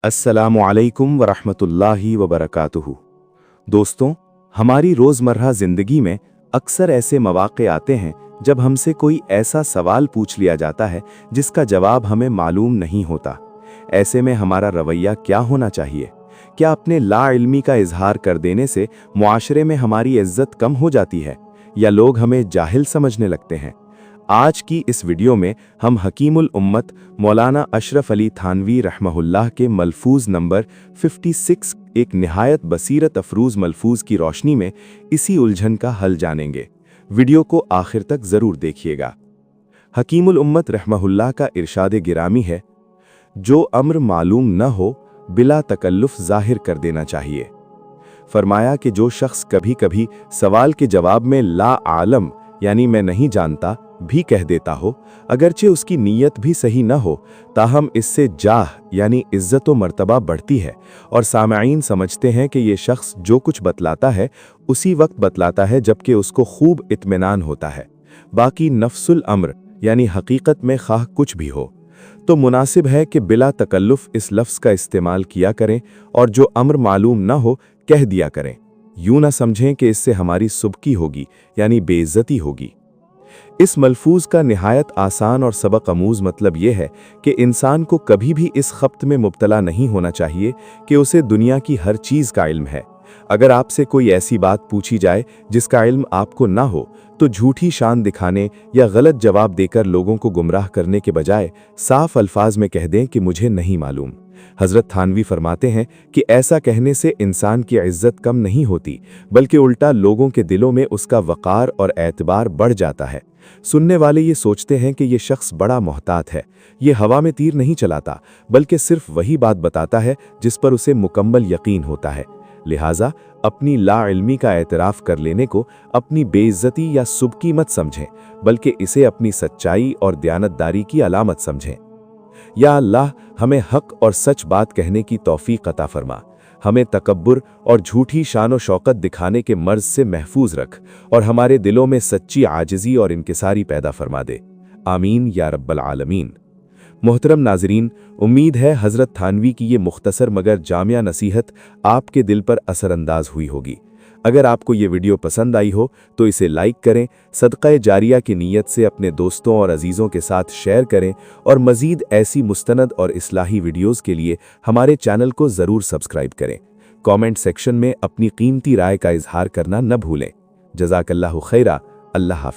अस्सलामुअलैकुम वरहमतुल्लाहि वबरकातुहू। दोस्तों, हमारी रोज़मर्रा ज़िंदगी में अक्सर ऐसे मौक़े आते हैं जब हमसे कोई ऐसा सवाल पूछ लिया जाता है जिसका जवाब हमें मालूम नहीं होता। ऐसे में हमारा रवैया क्या होना चाहिए? क्या अपने लाइल्मी का इजहार कर देने से मुआशरे में हमारी इज्जत कम हो जाती है या लोग हमें जाहिल समझने लगते हैं? आज की इस वीडियो में हम हकीमुल उम्मत मौलाना अशरफ अली थानवी रहमहुल्लाह के मलफूज नंबर 56 एक निहायत बसीरत अफरूज मलफूज की रोशनी में इसी उलझन का हल जानेंगे। वीडियो को आखिर तक जरूर देखिएगा। हकीमुल उम्मत रहमहुल्लाह का इरशाद गिरामी है, जो अम्र मालूम न हो बिला तकल्लुफ जाहिर कर देना चाहिए। फरमाया कि जो शख्स कभी कभी सवाल के जवाब में ला आलम यानी मैं नहीं जानता भी कह देता हो, अगरचे उसकी नीयत भी सही न हो, ताहम इससे जाह यानी इज्जत व मर्तबा बढ़ती है और सामईन समझते हैं कि ये शख्स जो कुछ बतलाता है उसी वक्त बतलाता है जबकि उसको खूब इत्मीनान होता है। बाकी नफ्सुल अम्र यानी हकीकत में खाह कुछ भी हो तो मुनासिब है कि बिला तकल्लुफ इस लफ्ज़ का इस्तेमाल किया करें और जो अम्र मालूम न हो कह दिया करें। यूं ना समझें कि इससे हमारी सुबकी होगी यानी बेइज्जती होगी। इस मलफूज का निहायत आसान और सबक अमूज मतलब यह है कि इंसान को कभी भी इस खप्त में मुब्तला नहीं होना चाहिए कि उसे दुनिया की हर चीज़ का इल्म है। अगर आपसे कोई ऐसी बात पूछी जाए जिसका इल्म आपको ना हो तो झूठी शान दिखाने या गलत जवाब देकर लोगों को गुमराह करने के बजाय साफ अल्फाज में कह दें कि मुझे नहीं मालूम। हज़रत थानवी फरमाते हैं कि ऐसा कहने से इंसान की इज्जत कम नहीं होती, बल्कि उल्टा लोगों के दिलों में उसका वक़ार और एतबार बढ़ जाता है। सुनने वाले ये सोचते हैं कि ये शख्स बड़ा मोहतात है, ये हवा में तीर नहीं चलाता बल्कि सिर्फ वही बात बताता है जिस पर उसे मुकम्मल यकीन होता है। लिहाजा अपनी लाइल्मी का एतराफ़ कर लेने को अपनी बेइज्जती या सुबकी मत समझें, बल्कि इसे अपनी सच्चाई और दयानतदारी की अलामत समझें। या अल्लाह, हमें हक और सच बात कहने की तौफीक अता फरमा। हमें तकब्बुर और झूठी शान व शौकत दिखाने के मर्ज से महफूज रख और हमारे दिलों में सच्ची आजिज़ी और इनकिसारी पैदा फरमा दे। आमीन या रब्बल आलमीन। मोहतरम नाज़रीन, उम्मीद है हज़रत थानवी की ये मुख्तसर मगर जामिया नसीहत आपके दिल पर असरअंदाज हुई होगी। अगर आपको ये वीडियो पसंद आई हो तो इसे लाइक करें, सदक़ा जारिया की नीयत से अपने दोस्तों और अजीज़ों के साथ शेयर करें और मज़ीद ऐसी मुस्तनद और इस्लाही वीडियोज़ के लिए हमारे चैनल को ज़रूर सब्सक्राइब करें। कमेंट सेक्शन में अपनी कीमती राय का इजहार करना न भूलें। जज़ाकल्लाहु खैरा। अल्लाह हाफ़िज़।